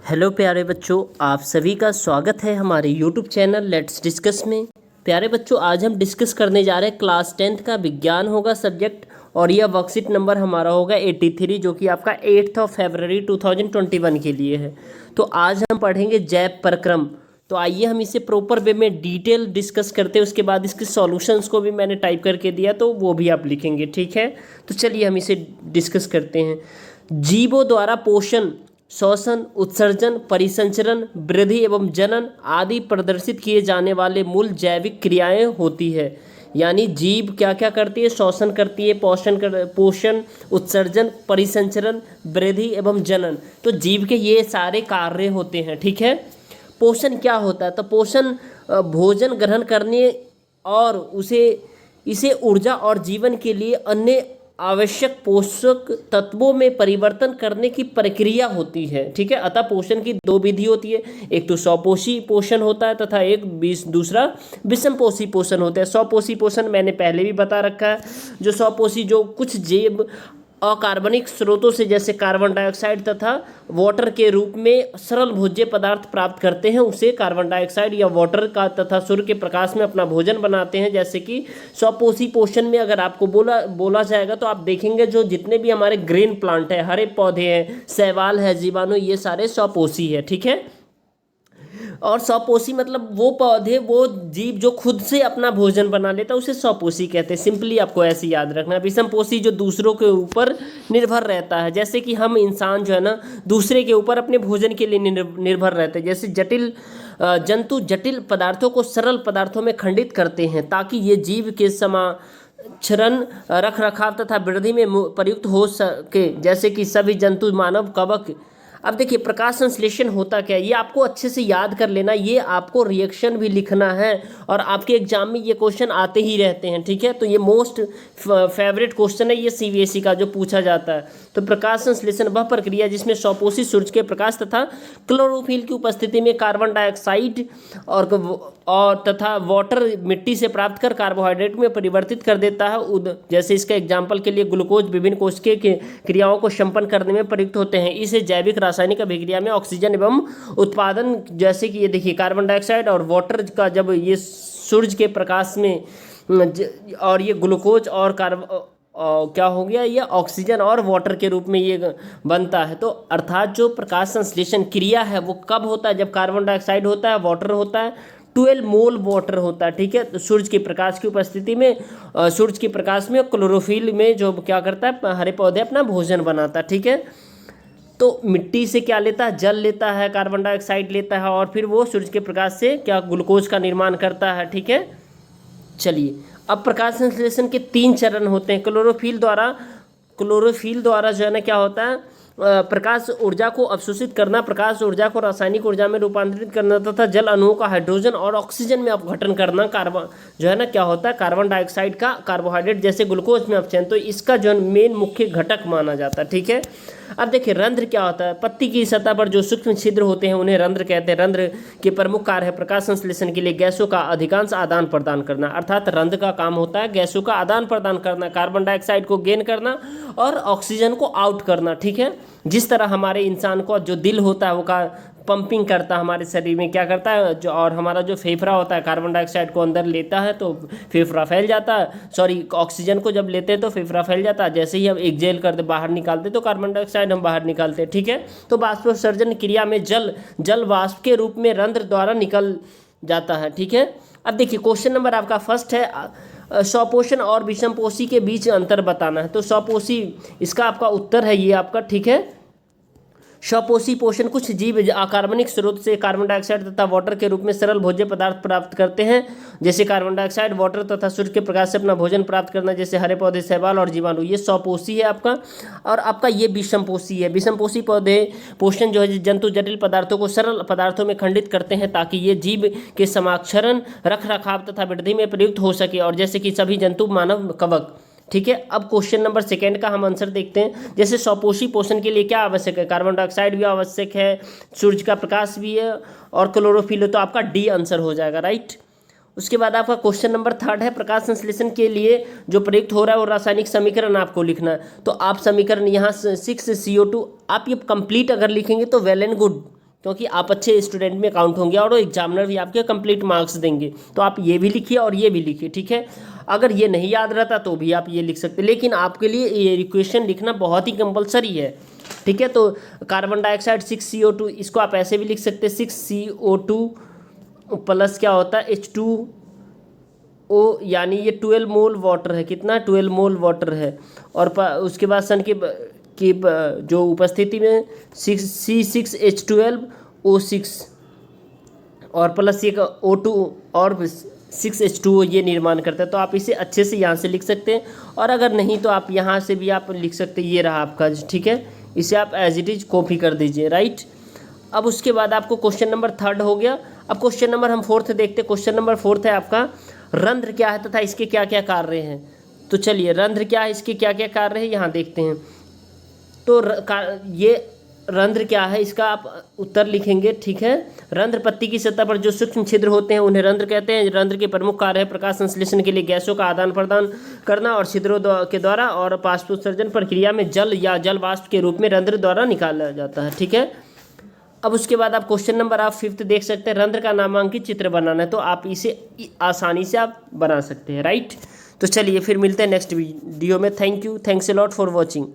Hello प्यारे बच्चों, आप सभी का स्वागत है हमारे यूट्यूब चैनल लेट्स डिस्कस में। प्यारे बच्चों, आज हम डिस्कस करने जा रहे हैं क्लास 10th का विज्ञान होगा सब्जेक्ट, और यह वर्कशीट नंबर हमारा होगा 83, जो कि आपका 8 फरवरी 2021 के लिए है। तो आज हम पढ़ेंगे जैव प्रक्रम। तो आइए हम इसे प्रॉपर वे में डिटेल डिस्कस करते हैं। उसके बाद इसके सॉल्यूशंस को भी मैंने टाइप करके दिया, तो वो भी आप लिखेंगे, ठीक है। तो चलिए हम इसे डिस्कस करते हैं। जीवों द्वारा पोषण, श्वसन, उत्सर्जन, परिसंचरण, वृद्धि एवं जनन आदि प्रदर्शित किए जाने वाले मूल जैविक क्रियाएं होती है। यानी जीव क्या क्या करती है? श्वसन करती है, पोषण, उत्सर्जन, परिसंचरण, वृद्धि एवं जनन। तो जीव के ये सारे कार्य होते हैं, ठीक है। पोषण क्या होता है? तो पोषण भोजन ग्रहण करने और इसे ऊर्जा और जीवन के लिए अन्य आवश्यक पोषक तत्वों में परिवर्तन करने की प्रक्रिया होती है, ठीक है। अतः पोषण की दो विधि होती है, एक तो स्वपोषी पोषण होता है तथा एक दूसरा विषमपोषी पोषण होता है। स्वपोषी पोषण मैंने पहले भी बता रखा है। जो स्वपोषी, जो कुछ जैव अकार्बनिक स्रोतों से जैसे कार्बन डाइऑक्साइड तथा वाटर के रूप में सरल भोज्य पदार्थ प्राप्त करते हैं, उसे कार्बन डाइऑक्साइड या वाटर का तथा सूर्य के प्रकाश में अपना भोजन बनाते हैं। जैसे कि स्वपोषी पोषण में अगर आपको बोला जाएगा तो आप देखेंगे जो जितने भी हमारे ग्रीन प्लांट है, हरे पौधे हैं, शैवाल है, जीवाणु, ये सारे स्वपोषी है, ठीक है। और स्वपोषी मतलब वो पौधे, वो जीव जो खुद से अपना भोजन बना लेता है, उसे स्वपोषी कहते हैं। सिंपली आपको ऐसे याद रखना। विषमपोषी जो दूसरों के ऊपर निर्भर रहता है, जैसे कि हम इंसान जो है ना, दूसरे के ऊपर अपने भोजन के लिए निर्भर रहते हैं। जैसे जंतु जटिल पदार्थों को सरल पदार्थों में खंडित करते हैं ताकि ये जीव के क्षरण, रख रखाव तथा वृद्धि में प्रयुक्त हो सके, जैसे कि सभी जंतु, मानव, कवक। अब देखिए, प्रकाश संश्लेषण होता क्या है, ये आपको अच्छे से याद कर लेना। ये आपको रिएक्शन भी लिखना है और आपके एग्जाम में ये क्वेश्चन आते ही रहते हैं, ठीक है। तो ये मोस्ट फेवरेट क्वेश्चन है ये सीबीएसई का, जो पूछा जाता है। तो प्रकाश संश्लेषण वह प्रक्रिया जिसमें स्वपोषी सूर्य के प्रकाश तथा क्लोरोफिल की उपस्थिति में कार्बन डाइऑक्साइड और तथा वाटर मिट्टी से प्राप्त कर कार्बोहाइड्रेट में परिवर्तित कर देता है। जैसे इसका एग्जाम्पल के लिए ग्लूकोज विभिन्न कोशिकीय क्रियाओं को संपन्न करने में प्रयुक्त होते हैं। इसे जैविक रासायनिक अभिक्रिया में ऑक्सीजन एवं उत्पादन, जैसे कि ये देखिए कार्बन डाइऑक्साइड और वाटर का जब ये सूर्य के प्रकाश में और ये ग्लूकोज और क्या हो गया, ये ऑक्सीजन और वाटर के रूप में ये बनता है। तो अर्थात जो प्रकाश संश्लेषण क्रिया है वो कब होता है? जब कार्बन डाइऑक्साइड होता है, वाटर होता है, 12 मोल वाटर होता है, ठीक है। तो सूर्य के प्रकाश की उपस्थिति में, सूर्य के प्रकाश में क्लोरोफिल में जो क्या करता है, हरे पौधे अपना भोजन बनाता है, ठीक है। तो मिट्टी से क्या लेता है? जल लेता है, कार्बन डाइऑक्साइड लेता है, और फिर वो सूर्य के प्रकाश से क्या ग्लूकोज का निर्माण करता है, ठीक है। चलिए, अब प्रकाश संश्लेषण के 3 चरण होते हैं। क्लोरोफिल द्वारा जो है ना क्या होता है, प्रकाश ऊर्जा को अवशोषित करना, प्रकाश ऊर्जा को रासायनिक ऊर्जा में रूपांतरित करना तथा जल अणुओं का हाइड्रोजन और ऑक्सीजन में अपघटन करना। कार्बन जो है ना क्या होता है, कार्बन डाइऑक्साइड का कार्बोहाइड्रेट जैसे ग्लूकोज में अपचयन। तो इसका जो मेन मुख्य घटक माना जाता है, ठीक है। अब देखिए, रंध्र क्या होता है? पत्ती की सतह पर जो सूक्ष्म छिद्र होते हैं उन्हें रंध्र कहते हैं। रंध्र के प्रमुख कार्य है प्रकाश संश्लेषण के लिए गैसों का अधिकांश आदान प्रदान करना। अर्थात रंध्र का काम होता है गैसों का आदान प्रदान करना, कार्बन डाइऑक्साइड को गेन करना और ऑक्सीजन को आउट करना, ठीक है। जिस तरह हमारे इंसान को जो दिल होता है वो का पंपिंग करता है, हमारे शरीर में क्या करता है, जो और हमारा जो फेफड़ा होता है कार्बन डाइऑक्साइड को अंदर लेता है तो फेफड़ा फैल जाता है, ऑक्सीजन को जब लेते हैं तो फेफड़ा फैल जाता है। जैसे ही हम एक्सहेल करते बाहर निकालते तो कार्बन डाइऑक्साइड हम बाहर निकालते हैं, ठीक है। तो बाष्पोत्सर्जन क्रिया में जल वाष्प के रूप में रंध्र द्वारा निकल जाता है, ठीक है। अब देखिए, क्वेश्चन नंबर आपका फर्स्ट है, स्वपोषण और विषमपोषी के बीच अंतर बताना है। तो स्वपोषी, इसका आपका उत्तर है ये आपका, ठीक है। स्वपोषी पोषण, कुछ जीव अकार्बनिक स्रोत से कार्बन डाइऑक्साइड तथा वाटर के रूप में सरल भोज्य पदार्थ प्राप्त करते हैं, जैसे कार्बन डाइऑक्साइड, वाटर तथा सूर्य के प्रकाश से अपना भोजन प्राप्त करना, जैसे हरे पौधे, शैवाल और जीवाणु। ये स्वपोषी है आपका। और आपका ये विषमपोषी है। विषमपोषी पौधे पोषण जो है जंतु जटिल पदार्थों को सरल पदार्थों में खंडित करते हैं ताकि ये जीव के समाक्षरण, रख रखाव तथा वृद्धि में प्रयुक्त हो सके, और जैसे कि सभी जंतु, मानव, कवक, ठीक है। अब क्वेश्चन नंबर 2 का हम आंसर देखते हैं। जैसे स्वपोषी पोषण के लिए क्या आवश्यक है? कार्बन डाइऑक्साइड भी आवश्यक है, सूर्य का प्रकाश भी है और क्लोरोफिल है। तो आपका डी आंसर हो जाएगा, राइट। उसके बाद आपका क्वेश्चन नंबर 3 है, प्रकाश संश्लेषण के लिए जो प्रयुक्त हो रहा है वो रासायनिक समीकरण आपको लिखना है। तो आप समीकरण यहाँ 6CO2 आप ये कंप्लीट अगर लिखेंगे तो वेल एंड गुड, क्योंकि आप अच्छे स्टूडेंट में काउंट होंगे और एग्जामिनर भी आपके कंप्लीट मार्क्स देंगे। तो आप ये भी लिखिए और ये भी लिखिए, ठीक है। अगर ये नहीं याद रहता तो भी आप ये लिख सकते, लेकिन आपके लिए ये इक्वेशन लिखना बहुत ही कंपलसरी है, ठीक है। तो कार्बन डाइऑक्साइड 6CO2, इसको आप ऐसे भी लिख सकते हैं 6CO2 प्लस क्या होता है H2O, यानी ये 12 मोल वाटर है। कितना? 12 मोल वाटर है। और उसके बाद सन की जो उपस्थिति में C6H12O6 और प्लस ये O2 और 6H2O ये निर्माण करता है। तो आप इसे अच्छे से यहाँ से लिख सकते हैं, और अगर नहीं तो आप यहाँ से भी आप लिख सकते हैं। ये रहा आपका, ठीक है। इसे आप एज इट इज कॉपी कर दीजिए, राइट। अब उसके बाद आपको क्वेश्चन नंबर 3 हो गया। अब क्वेश्चन नंबर हम 4 देखते हैं। क्वेश्चन नंबर 4 है आपका, रंध्र क्या है तथा इसके क्या क्या कार्य हैं। तो चलिए, रंध्र क्या है, इसके क्या क्या कार्य है, यहाँ देखते हैं। तो ये रंध्र क्या है, इसका आप उत्तर लिखेंगे, ठीक है। रंध्र पत्ती की सतह पर जो सूक्ष्म छिद्र होते हैं उन्हें रंध्र कहते हैं। रंध्र के प्रमुख कार्य है प्रकाश संश्लेषण के लिए गैसों का आदान प्रदान करना और छिद्रों के द्वारा, और बाष्पोत्सर्जन प्रक्रिया में जल या जल वाष्प के रूप में रंध्र द्वारा निकाला जाता है, ठीक है। अब उसके बाद आप क्वेश्चन नंबर आप 5 देख सकते हैं, रंध्र का नामांकित चित्र बनाना है। तो आप इसे आसानी से आप बना सकते हैं, राइट। तो चलिए फिर मिलते हैं नेक्स्ट वीडियो में। Thank you, thanks a lot for watching.